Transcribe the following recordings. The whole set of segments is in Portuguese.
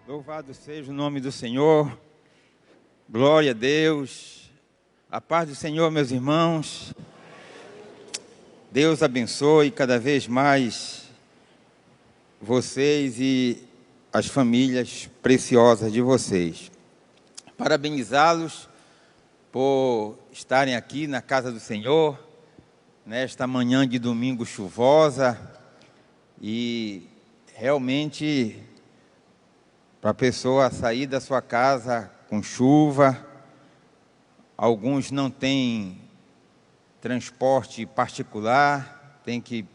Louvado seja o nome do Senhor, glória a Deus, a paz do Senhor, meus irmãos. Deus abençoe cada vez mais vocês e as famílias preciosas de vocês. Parabenizá-los por estarem aqui na casa do Senhor, nesta manhã de domingo chuvosa, e realmente para a pessoa sair da sua casa com chuva, alguns não têm transporte particular, tem que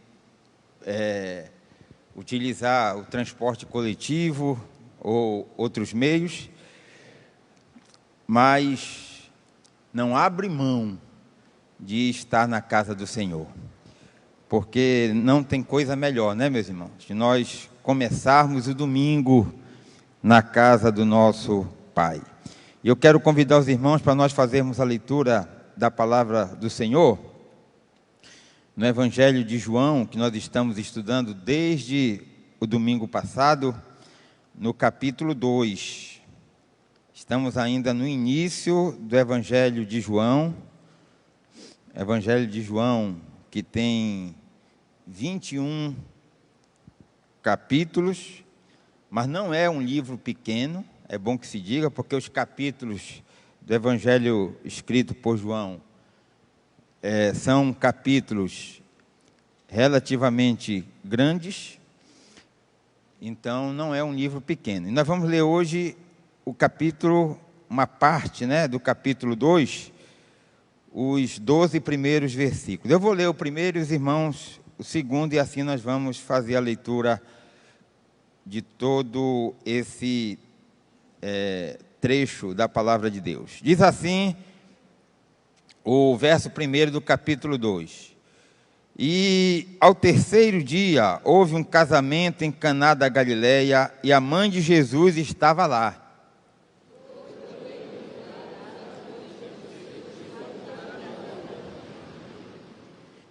utilizar o transporte coletivo ou outros meios, mas não abre mão de estar na casa do Senhor, porque não tem coisa melhor, né, meus irmãos, de nós começarmos o domingo na casa do nosso Pai. E eu quero convidar os irmãos para nós fazermos a leitura da palavra do Senhor no Evangelho de João, que nós estamos estudando desde o domingo passado, no capítulo 2. Estamos ainda no início do Evangelho de João, que tem 21 capítulos, mas não é um livro pequeno, é bom que se diga, porque os capítulos do Evangelho escrito por João são capítulos relativamente grandes, então não é um livro pequeno. E nós vamos ler hoje o capítulo, uma parte, do capítulo 2, os 12 primeiros versículos. Eu vou ler o primeiro e os irmãos o segundo, e assim nós vamos fazer a leitura de todo esse trecho da palavra de Deus. Diz assim o verso 1 do capítulo 2. E ao terceiro dia houve um casamento em Caná da Galileia, e a mãe de Jesus estava lá.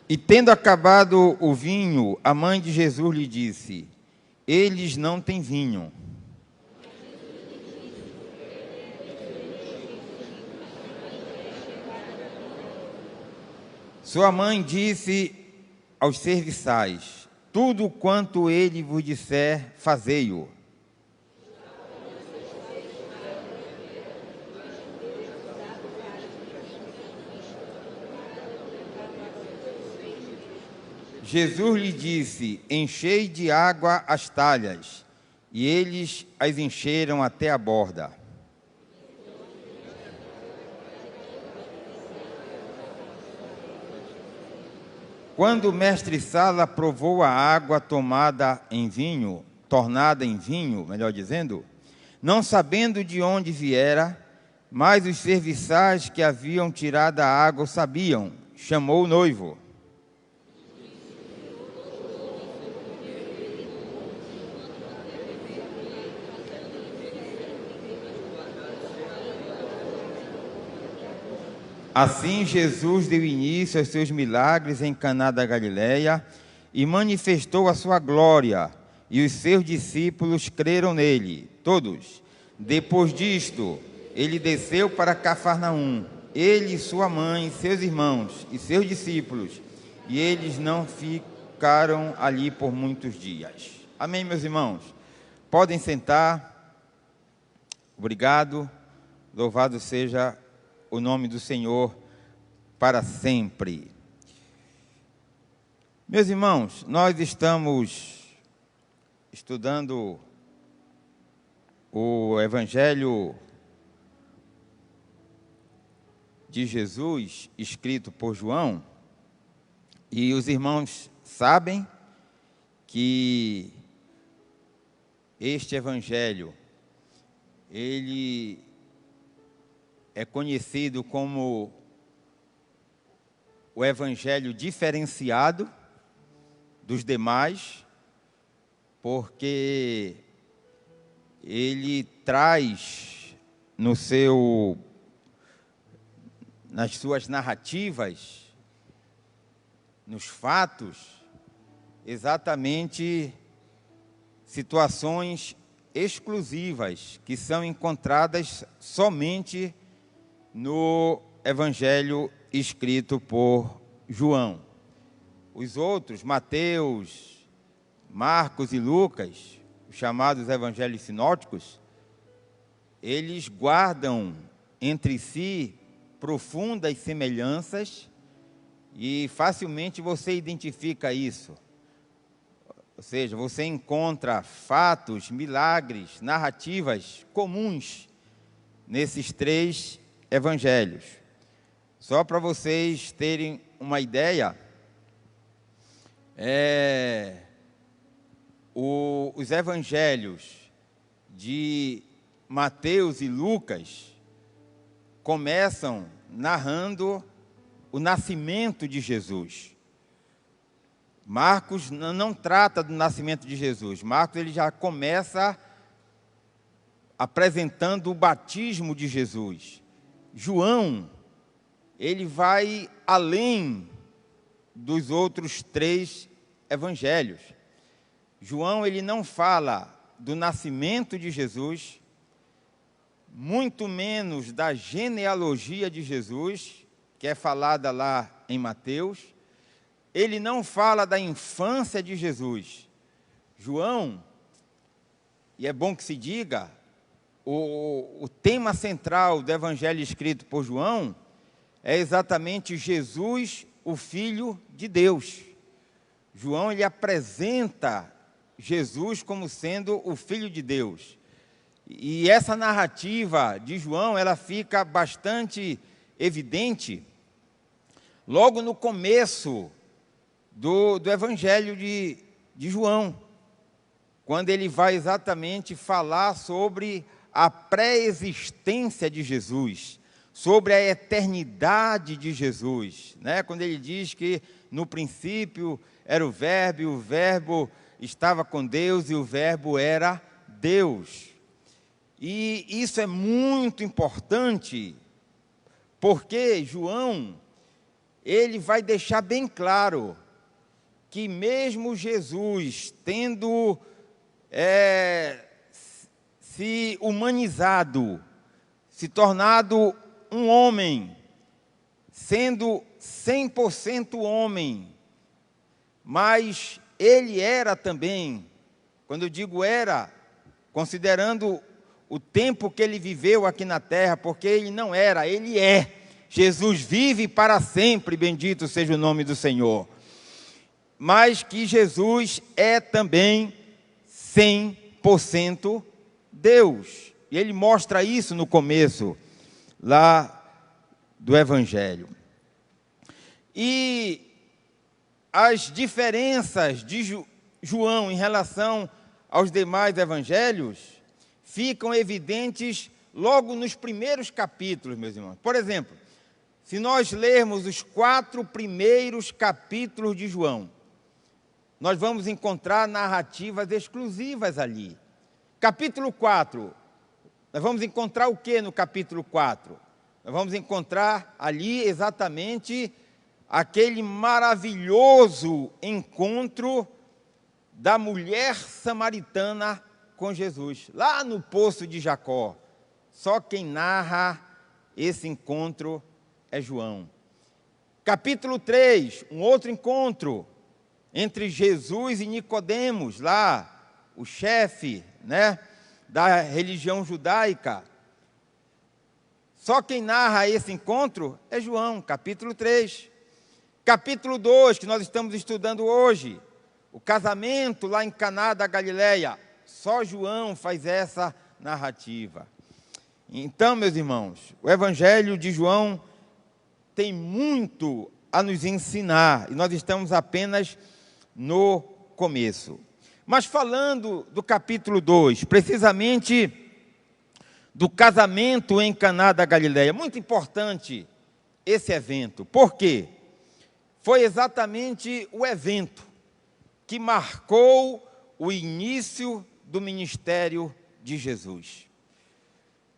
E tendo acabado o vinho, a mãe de Jesus lhe disse: eles não têm vinho. Sua mãe disse aos serviçais: tudo quanto ele vos disser, fazei-o. Jesus lhe disse: enchei de água as talhas, e eles as encheram até a borda. Quando o mestre-sala provou a água tornada em vinho, melhor dizendo, não sabendo de onde viera, mas os serviçais que haviam tirado a água sabiam, chamou o noivo. Assim, Jesus deu início aos seus milagres em Caná da Galileia e manifestou a sua glória, e os seus discípulos creram nele, todos. Depois disto, ele desceu para Cafarnaum, ele, sua mãe, seus irmãos e seus discípulos, e eles não ficaram ali por muitos dias. Amém, meus irmãos? Podem sentar. Obrigado. Louvado seja o nome do Senhor para sempre. Meus irmãos, nós estamos estudando o Evangelho de Jesus, escrito por João, e os irmãos sabem que este Evangelho, ele é conhecido como o Evangelho diferenciado dos demais, porque ele traz nas suas narrativas, nos fatos, exatamente situações exclusivas que são encontradas somente no Evangelho escrito por João. Os outros, Mateus, Marcos e Lucas, os chamados evangelhos sinóticos, eles guardam entre si profundas semelhanças e facilmente você identifica isso. Ou seja, você encontra fatos, milagres, narrativas comuns nesses três evangelhos. Só para vocês terem uma ideia, os evangelhos de Mateus e Lucas começam narrando o nascimento de Jesus. Marcos não trata do nascimento de Jesus. Marcos ele já começa apresentando o batismo de Jesus. João, ele vai além dos outros três evangelhos. João, ele não fala do nascimento de Jesus, muito menos da genealogia de Jesus, que é falada lá em Mateus. Ele não fala da infância de Jesus. João, e é bom que se diga, o tema central do evangelho escrito por João é exatamente Jesus, o Filho de Deus. João, ele apresenta Jesus como sendo o Filho de Deus. E essa narrativa de João, ela fica bastante evidente logo no começo do Evangelho de João, quando ele vai exatamente falar sobre a pré-existência de Jesus, sobre a eternidade de Jesus, né? Quando ele diz que no princípio era o Verbo, e o Verbo estava com Deus, e o Verbo era Deus. E isso é muito importante, porque João, ele vai deixar bem claro que mesmo Jesus tendo se humanizado, se tornado um homem, sendo 100% homem, mas ele era também, quando eu digo era, considerando o tempo que ele viveu aqui na terra, porque ele não era, ele é. Jesus vive para sempre, bendito seja o nome do Senhor. Mas que Jesus é também 100% Deus. E ele mostra isso no começo, lá do Evangelho. E as diferenças de João em relação aos demais evangelhos ficam evidentes logo nos primeiros capítulos, meus irmãos. Por exemplo, se nós lermos os 4 primeiros capítulos de João, nós vamos encontrar narrativas exclusivas ali. Capítulo 4, nós vamos encontrar o que no capítulo 4? Nós vamos encontrar ali exatamente aquele maravilhoso encontro da mulher samaritana com Jesus, lá no poço de Jacó. Só quem narra esse encontro é João. Capítulo 3, um outro encontro entre Jesus e Nicodemos, lá, o chefe, né, da religião judaica. Só quem narra esse encontro é João, capítulo 3. Capítulo 2, que nós estamos estudando hoje, o casamento lá em Caná da Galileia. Só João faz essa narrativa. Então, meus irmãos, o Evangelho de João tem muito a nos ensinar, e nós estamos apenas no começo. Mas falando do capítulo 2, precisamente do casamento em Caná da Galileia, muito importante esse evento. Por quê? Foi exatamente o evento que marcou o início do ministério de Jesus.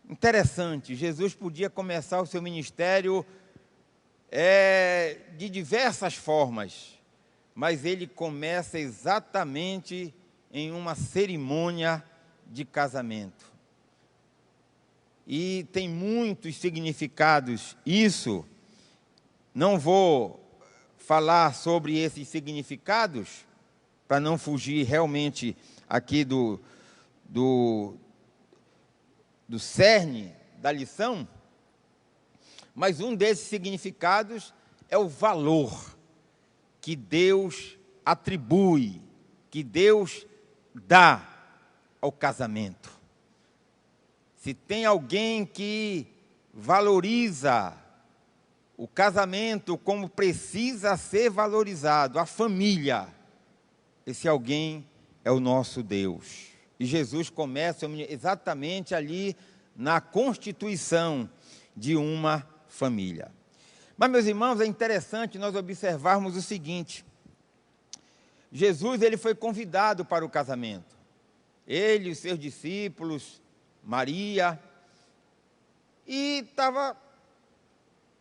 Interessante, Jesus podia começar o seu ministério de diversas formas, mas ele começa exatamente em uma cerimônia de casamento. E tem muitos significados isso. Não vou falar sobre esses significados, para não fugir realmente aqui do cerne da lição, mas um desses significados é o valor que Deus atribui, que Deus dá ao casamento. Se tem alguém que valoriza o casamento como precisa ser valorizado, a família, esse alguém é o nosso Deus. E Jesus começa exatamente ali na constituição de uma família. Mas, meus irmãos, é interessante nós observarmos o seguinte: Jesus, ele foi convidado para o casamento. Ele, os seus discípulos, Maria, e estava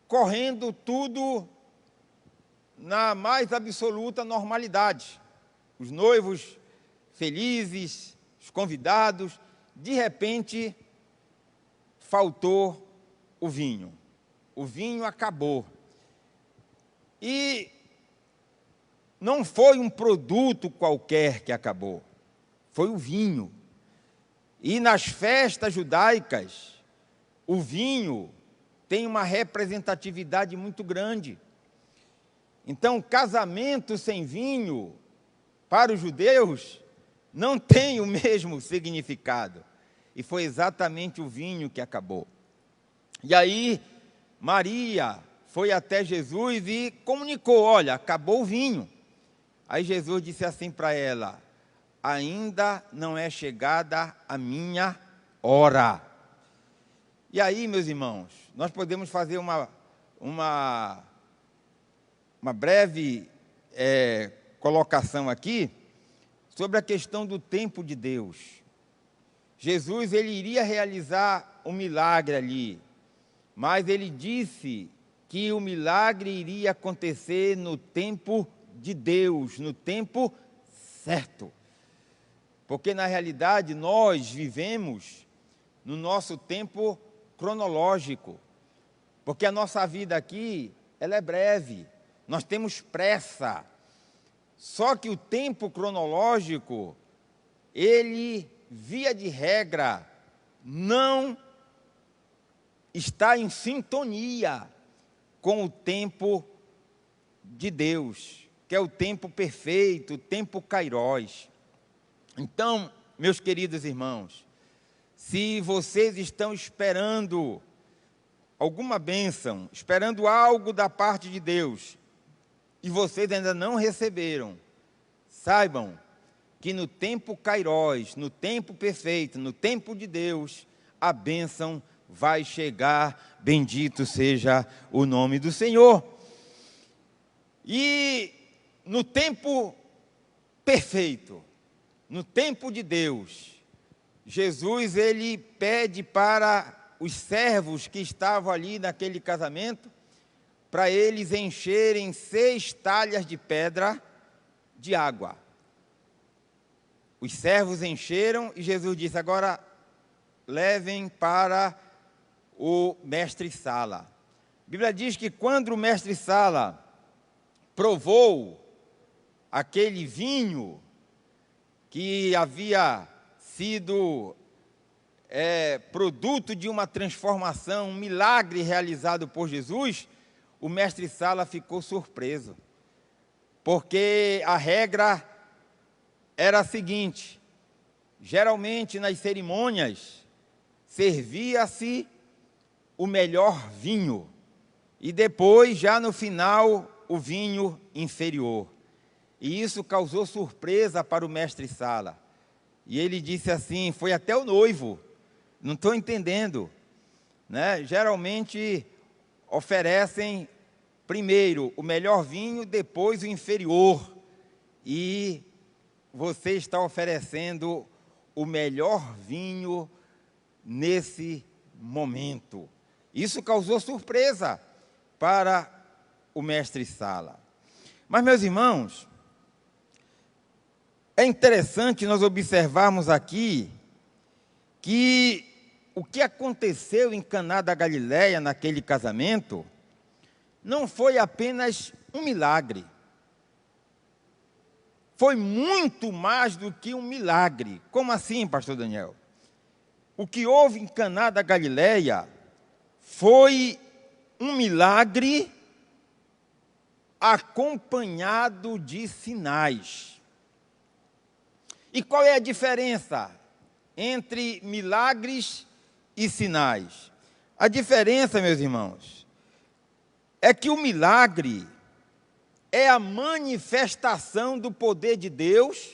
correndo tudo na mais absoluta normalidade. Os noivos felizes, os convidados, de repente faltou o vinho. O vinho acabou. E não foi um produto qualquer que acabou, foi o vinho. E nas festas judaicas, o vinho tem uma representatividade muito grande. Então, casamento sem vinho, para os judeus, não tem o mesmo significado. E foi exatamente o vinho que acabou. E aí, Maria foi até Jesus e comunicou: olha, acabou o vinho. Aí Jesus disse assim para ela: ainda não é chegada a minha hora. E aí, meus irmãos, nós podemos fazer uma breve colocação aqui sobre a questão do tempo de Deus. Jesus, ele iria realizar um milagre ali, mas ele disse que o milagre iria acontecer no tempo de Deus, no tempo certo. Porque, na realidade, nós vivemos no nosso tempo cronológico. Porque a nossa vida aqui, ela é breve. Nós temos pressa. Só que o tempo cronológico, ele, via de regra, não está em sintonia com o tempo de Deus, que é o tempo perfeito, o tempo kairós. Então, meus queridos irmãos, se vocês estão esperando alguma bênção, esperando algo da parte de Deus, e vocês ainda não receberam, saibam que no tempo kairós, no tempo perfeito, no tempo de Deus, a bênção vai chegar, bendito seja o nome do Senhor. E no tempo perfeito, no tempo de Deus, Jesus, ele pede para os servos que estavam ali naquele casamento, para eles encherem 6 talhas de pedra de água. Os servos encheram e Jesus disse: agora levem para o mestre-sala. A Bíblia diz que quando o mestre-sala provou aquele vinho que havia sido produto de uma transformação, um milagre realizado por Jesus, o mestre-sala ficou surpreso, porque a regra era a seguinte: geralmente nas cerimônias servia-se o melhor vinho e depois, já no final, o vinho inferior. E isso causou surpresa para o mestre-sala. E ele disse assim: foi até o noivo, não estou entendendo, né? Geralmente oferecem primeiro o melhor vinho, depois o inferior, e você está oferecendo o melhor vinho nesse momento. Isso causou surpresa para o mestre-sala. Mas, meus irmãos, é interessante nós observarmos aqui que o que aconteceu em Caná da Galileia, naquele casamento, não foi apenas um milagre. Foi muito mais do que um milagre. Como assim, pastor Daniel? O que houve em Caná da Galileia foi um milagre acompanhado de sinais. E qual é a diferença entre milagres e sinais? A diferença, meus irmãos, é que o milagre é a manifestação do poder de Deus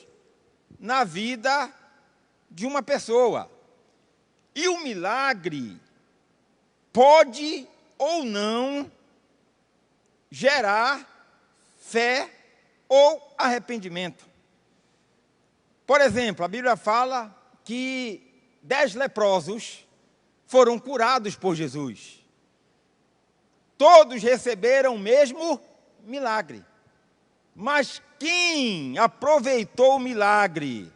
na vida de uma pessoa. E o milagre pode ou não gerar fé ou arrependimento. Por exemplo, a Bíblia fala que 10 leprosos foram curados por Jesus. Todos receberam o mesmo milagre. Mas quem aproveitou o milagre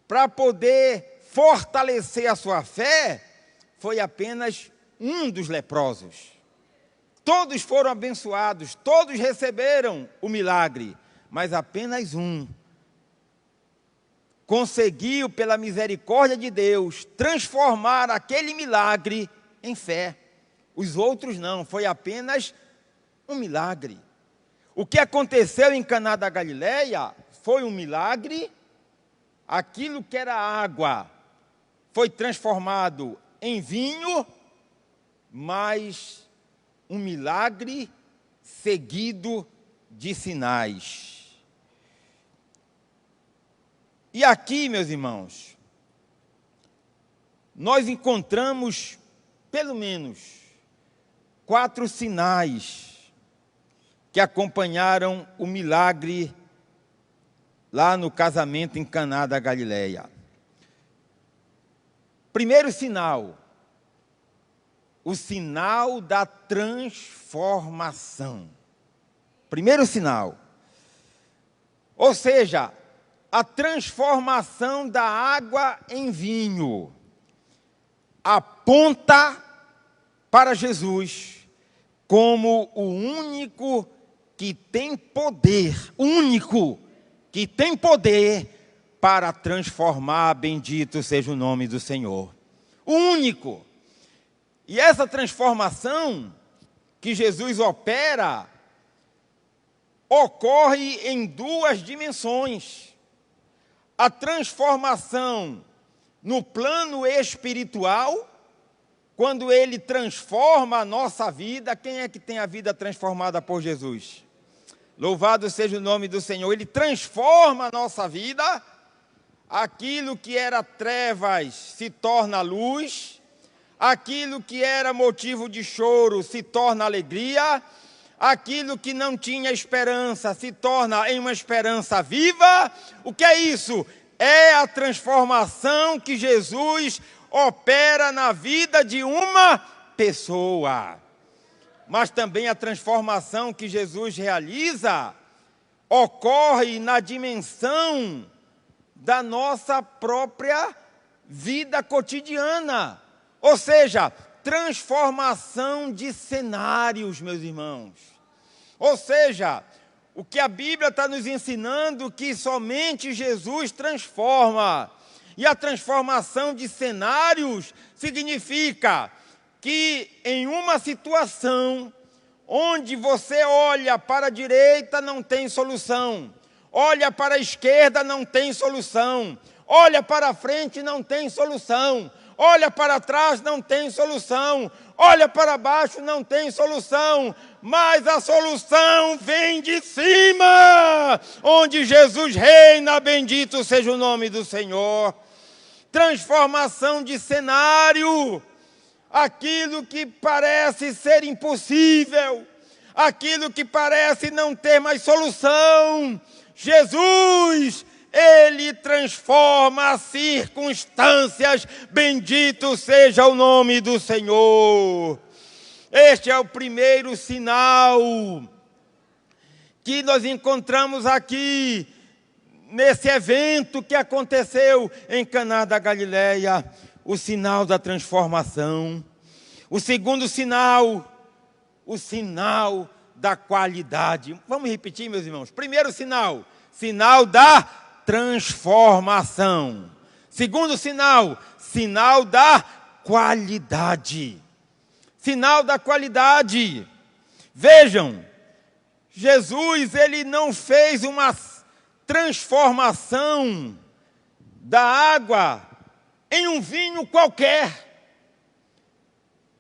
para poder fortalecer a sua fé foi apenas um dos leprosos. Todos foram abençoados, todos receberam o milagre, mas apenas um conseguiu, pela misericórdia de Deus, transformar aquele milagre em fé. Os outros não, foi apenas um milagre. O que aconteceu em Caná da Galileia foi um milagre. Aquilo que era água foi transformado em vinho, mas um milagre seguido de sinais. E aqui, meus irmãos, nós encontramos pelo menos 4 sinais que acompanharam o milagre lá no casamento em Caná da Galileia. Primeiro sinal, o sinal da transformação. Primeiro sinal. Ou seja, a transformação da água em vinho aponta para Jesus como o único que tem poder, para transformar, bendito seja o nome do Senhor. O único. E essa transformação que Jesus opera ocorre em 2 dimensões. A transformação no plano espiritual, quando Ele transforma a nossa vida. Quem é que tem a vida transformada por Jesus? Louvado seja o nome do Senhor. Ele transforma a nossa vida. Aquilo que era trevas se torna luz. Aquilo que era motivo de choro se torna alegria. Aquilo que não tinha esperança se torna em uma esperança viva. O que é isso? É a transformação que Jesus opera na vida de uma pessoa. Mas também a transformação que Jesus realiza ocorre na dimensão da nossa própria vida cotidiana. Ou seja, transformação de cenários, meus irmãos. Ou seja, o que a Bíblia está nos ensinando que somente Jesus transforma. E a transformação de cenários significa que em uma situação onde você olha para a direita não tem solução, olha para a esquerda não tem solução, olha para a frente não tem solução, olha para trás não tem solução, olha para baixo não tem solução, mas a solução vem de cima, onde Jesus reina, bendito seja o nome do Senhor. Transformação de cenário, aquilo que parece ser impossível, aquilo que parece não ter mais solução, Jesus, Ele transforma as circunstâncias, bendito seja o nome do Senhor. Este é o primeiro sinal que nós encontramos aqui, nesse evento que aconteceu em Caná da Galileia. o sinal da transformação. O segundo sinal, o sinal da qualidade. Vamos repetir, meus irmãos. Primeiro sinal, sinal da transformação. Segundo sinal, sinal da qualidade. Sinal da qualidade. Vejam, Jesus, ele não fez uma transformação da água em um vinho qualquer.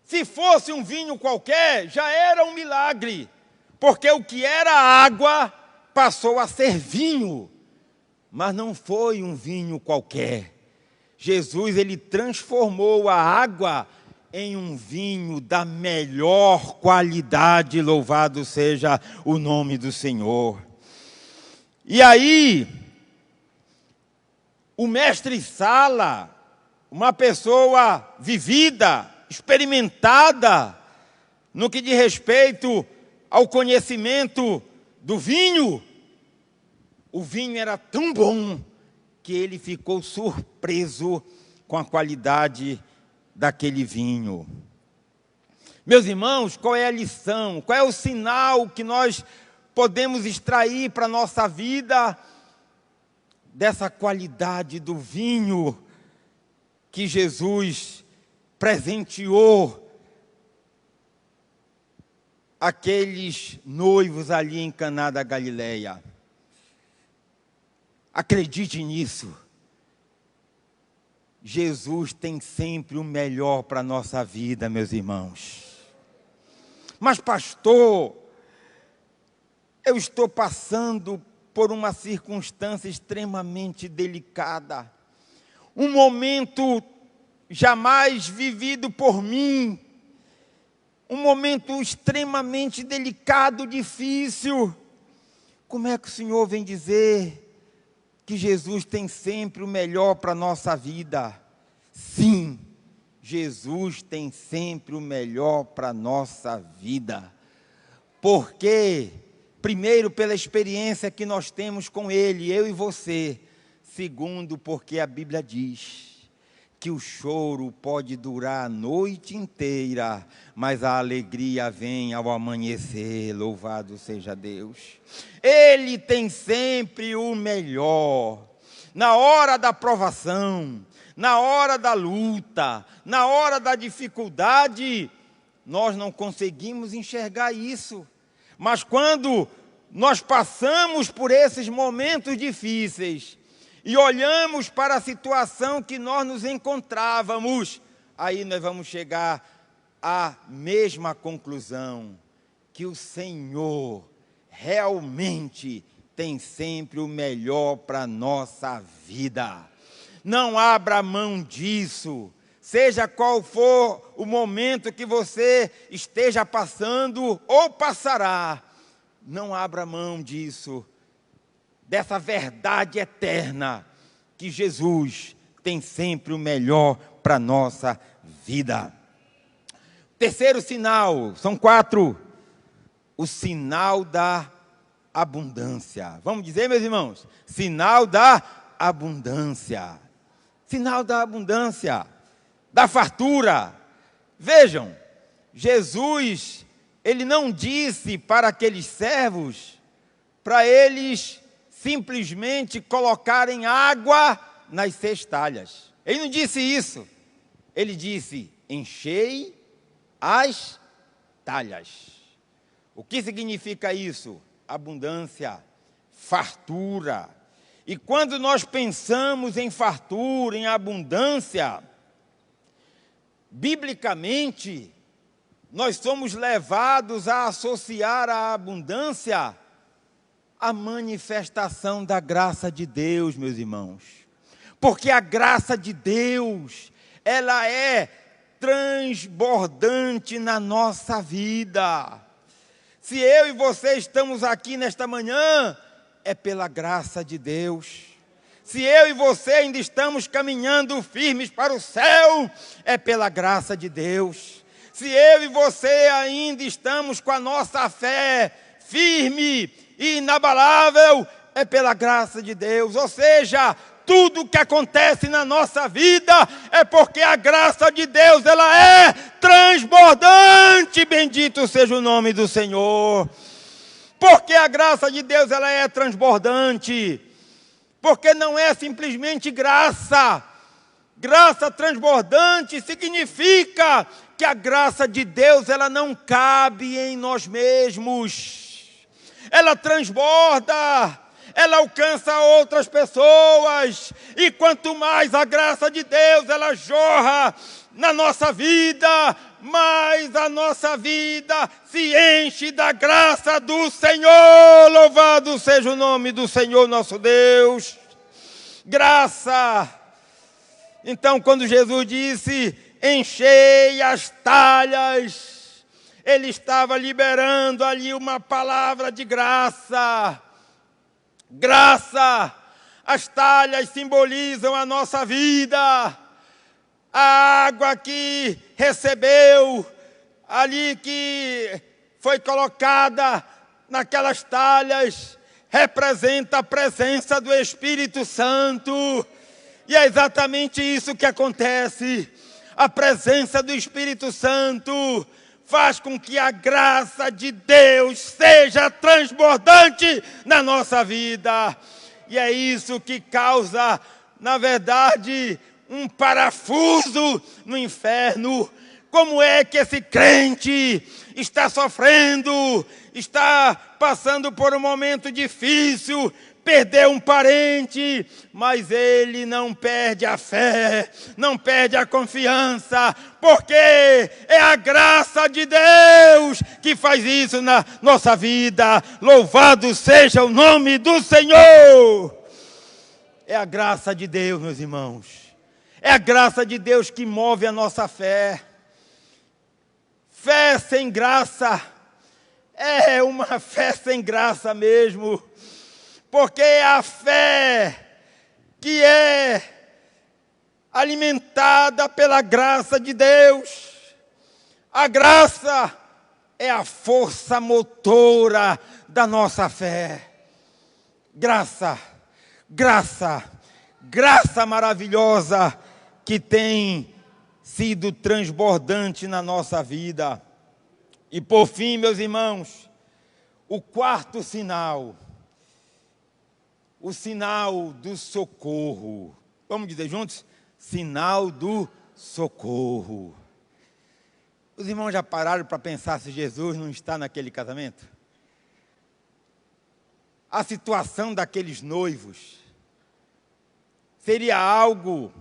Se fosse um vinho qualquer, já era um milagre, porque o que era água passou a ser vinho, mas não foi um vinho qualquer. Jesus, ele transformou a água em um vinho da melhor qualidade, louvado seja o nome do Senhor. E aí, o mestre Sala, uma pessoa vivida, experimentada, no que diz respeito ao conhecimento do vinho, o vinho era tão bom que ele ficou surpreso com a qualidade daquele vinho. Meus irmãos, qual é a lição? Qual é o sinal que nós podemos extrair para a nossa vida dessa qualidade do vinho que Jesus presenteou aqueles noivos ali em Caná da Galileia? Acredite nisso. Jesus tem sempre o melhor para a nossa vida, meus irmãos. Mas, pastor, eu estou passando por uma circunstância extremamente delicada. Um momento jamais vivido por mim. Um momento extremamente delicado, difícil. Como é que o Senhor vem dizer que Jesus tem sempre o melhor para a nossa vida? Sim, Jesus tem sempre o melhor para a nossa vida. Porque, primeiro, pela experiência que nós temos com Ele, eu e você. Segundo, porque a Bíblia diz que o choro pode durar a noite inteira, mas a alegria vem ao amanhecer, louvado seja Deus. Ele tem sempre o melhor. Na hora da provação, na hora da luta, na hora da dificuldade, nós não conseguimos enxergar isso. Mas quando nós passamos por esses momentos difíceis, e olhamos para a situação que nós nos encontrávamos, aí nós vamos chegar à mesma conclusão, que o Senhor realmente tem sempre o melhor para a nossa vida. Não abra mão disso, seja qual for o momento que você esteja passando ou passará, não abra mão disso, dessa verdade eterna, que Jesus tem sempre o melhor para a nossa vida. Terceiro sinal, são 4, o sinal da abundância. Vamos dizer, meus irmãos, sinal da abundância. Sinal da abundância, da fartura. Vejam, Jesus, ele não disse para aqueles servos, para eles simplesmente colocarem água nas cestalhas. Ele não disse isso. Ele disse: enchei as talhas. O que significa isso? Abundância, fartura. E quando nós pensamos em fartura, em abundância, biblicamente, nós somos levados a associar a abundância a manifestação da graça de Deus, meus irmãos. Porque a graça de Deus, ela é transbordante na nossa vida. Se eu e você estamos aqui nesta manhã, é pela graça de Deus. Se eu e você ainda estamos caminhando firmes para o céu, é pela graça de Deus. Se eu e você ainda estamos com a nossa fé firme e inabalável, é pela graça de Deus. Ou seja, tudo que acontece na nossa vida é porque a graça de Deus, ela é transbordante. Bendito seja o nome do Senhor. Porque a graça de Deus, ela é transbordante. Porque não é simplesmente graça. Graça transbordante significa que a graça de Deus, ela não cabe em nós mesmos. Ela transborda, ela alcança outras pessoas. E quanto mais a graça de Deus, ela jorra na nossa vida, mais a nossa vida se enche da graça do Senhor. Louvado seja o nome do Senhor nosso Deus. Graça. Então, quando Jesus disse, enchei as talhas, Ele estava liberando ali uma palavra de graça. Graça. As talhas simbolizam a nossa vida. A água que recebeu, ali que foi colocada naquelas talhas, representa a presença do Espírito Santo. E é exatamente isso que acontece. A presença do Espírito Santo faz com que a graça de Deus seja transbordante na nossa vida. E é isso que causa, na verdade, um parafuso no inferno. Como é que esse crente está sofrendo, está passando por um momento difícil, perdeu um parente, mas ele não perde a fé, não perde a confiança, porque é a graça de Deus que faz isso na nossa vida. Louvado seja o nome do Senhor! É a graça de Deus, meus irmãos. É a graça de Deus que move a nossa fé. Fé sem graça é uma fé sem graça mesmo. Porque a fé que é alimentada pela graça de Deus, a graça é a força motora da nossa fé. Graça, graça, graça maravilhosa que tem sido transbordante na nossa vida. E por fim, meus irmãos, o quarto sinal, o sinal do socorro. Vamos dizer juntos? Sinal do socorro. Os irmãos já pararam para pensar se Jesus não está naquele casamento? A situação daqueles noivos seria algo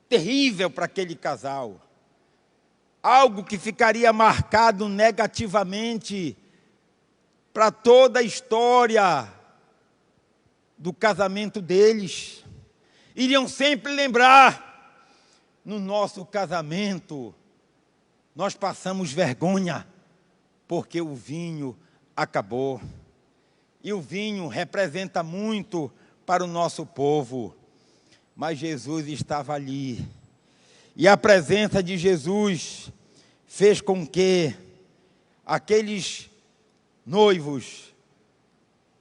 terrível para aquele casal. Algo que ficaria marcado negativamente para toda a história do casamento deles. Iriam sempre lembrar, no nosso casamento, nós passamos vergonha, porque o vinho acabou. E o vinho representa muito para o nosso povo. Mas Jesus estava ali. E a presença de Jesus fez com que aqueles noivos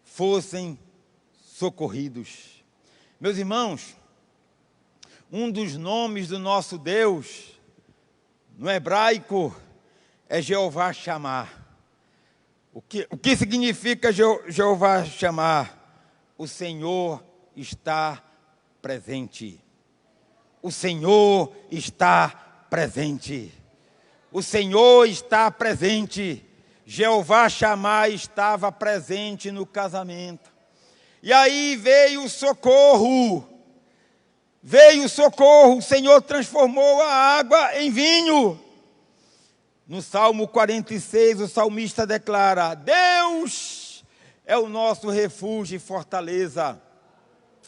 fossem socorridos. Meus irmãos, um dos nomes do nosso Deus, no hebraico, é Jeová Chamar. O que significa Jeová Chamar? O Senhor está presente. O Senhor está presente. O Senhor está presente. Jeová Chamar estava presente no casamento. E aí veio o socorro. Veio o socorro. O Senhor transformou a água em vinho. No Salmo 46, o salmista declara: Deus é o nosso refúgio e fortaleza.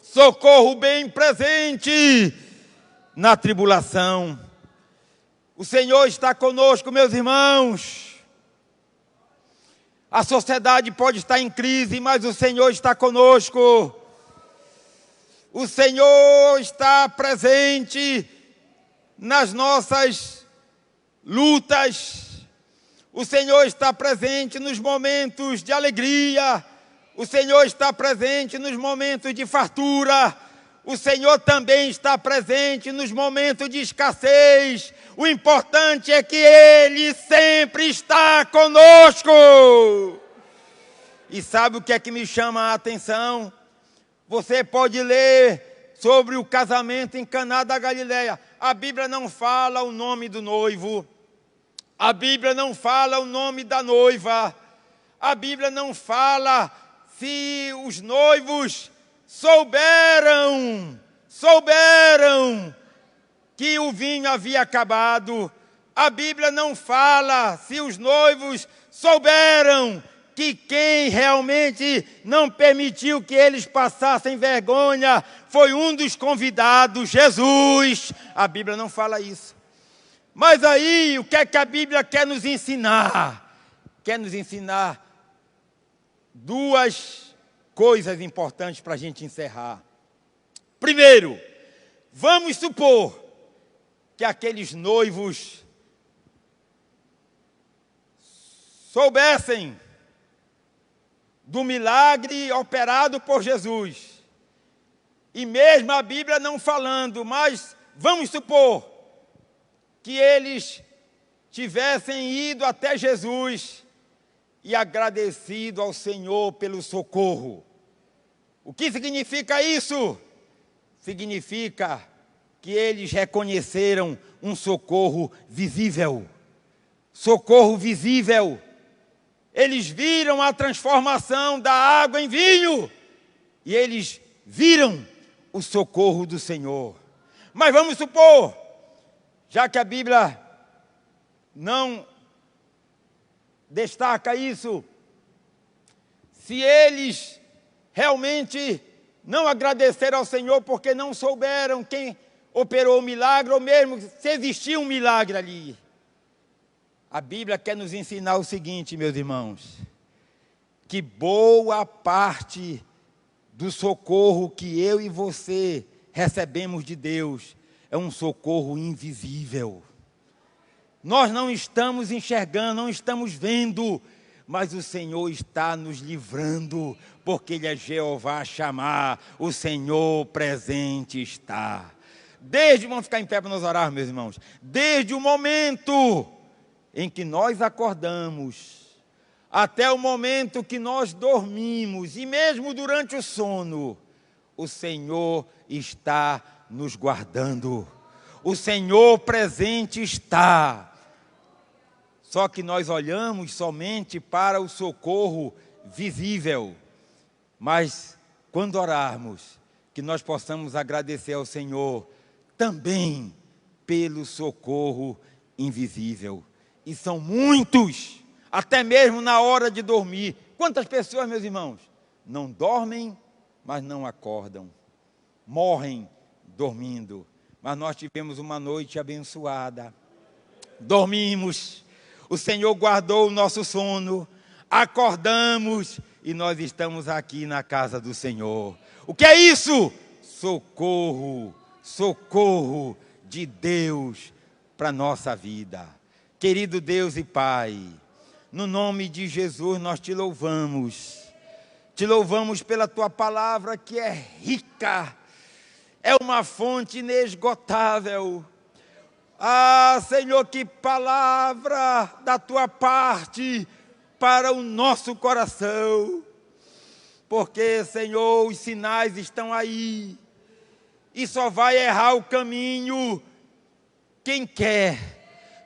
Socorro bem presente na tribulação. O Senhor está conosco, meus irmãos. A sociedade pode estar em crise, mas o Senhor está conosco. O Senhor está presente nas nossas lutas. O Senhor está presente nos momentos de alegria. O Senhor está presente nos momentos de fartura. O Senhor também está presente nos momentos de escassez. O importante é que Ele sempre está conosco. E sabe o que é que me chama a atenção? Você pode ler sobre o casamento em Caná da Galileia. A Bíblia não fala o nome do noivo. A Bíblia não fala o nome da noiva. A Bíblia não fala se os noivos souberam que o vinho havia acabado. A Bíblia não fala se os noivos souberam que quem realmente não permitiu que eles passassem vergonha foi um dos convidados, Jesus. A Bíblia não fala isso. Mas aí, o que é que a Bíblia quer nos ensinar? Quer nos ensinar duas coisas importantes para a gente encerrar. Primeiro, vamos supor que aqueles noivos soubessem do milagre operado por Jesus. E mesmo a Bíblia não falando, mas vamos supor que eles tivessem ido até Jesus e agradecido ao Senhor pelo socorro. O que significa isso? Significa que eles reconheceram um socorro visível. Socorro visível. Eles viram a transformação da água em vinho. E eles viram o socorro do Senhor. Mas vamos supor, já que a Bíblia não destaca isso, se eles realmente não agradeceram ao Senhor porque não souberam quem operou o milagre, ou mesmo se existia um milagre ali. A Bíblia quer nos ensinar o seguinte, meus irmãos, que boa parte do socorro que eu e você recebemos de Deus é um socorro invisível. Nós não estamos enxergando, não estamos vendo, mas o Senhor está nos livrando, porque Ele é Jeová Chamar, o Senhor presente está. Vamos ficar em pé para nós orar, meus irmãos. Desde o momento em que nós acordamos, até o momento que nós dormimos, e mesmo durante o sono, o Senhor está nos guardando. O Senhor presente está. Só que nós olhamos somente para o socorro visível. Mas quando orarmos, que nós possamos agradecer ao Senhor também pelo socorro invisível. E são muitos, até mesmo na hora de dormir. Quantas pessoas, meus irmãos, não dormem, mas não acordam. Morrem dormindo. Mas nós tivemos uma noite abençoada. Dormimos. O Senhor guardou o nosso sono. Acordamos e nós estamos aqui na casa do Senhor. O que é isso? Socorro, socorro de Deus para a nossa vida. Querido Deus e Pai, no nome de Jesus nós te louvamos. Te louvamos pela tua palavra que é rica, é uma fonte inesgotável. Ah, Senhor, que palavra da tua parte para o nosso coração. Porque, Senhor, os sinais estão aí. E só vai errar o caminho quem quer.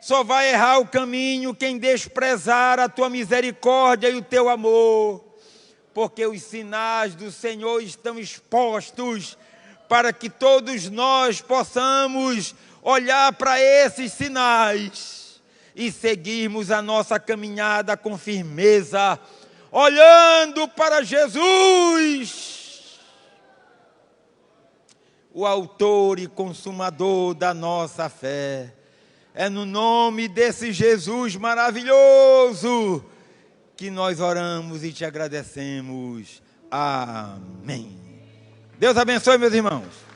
Só vai errar o caminho quem desprezar a tua misericórdia e o teu amor. Porque os sinais do Senhor estão expostos para que todos nós possamos olhar para esses sinais e seguirmos a nossa caminhada com firmeza, olhando para Jesus, o autor e consumador da nossa fé. É no nome desse Jesus maravilhoso que nós oramos e te agradecemos. Amém. Deus abençoe, meus irmãos.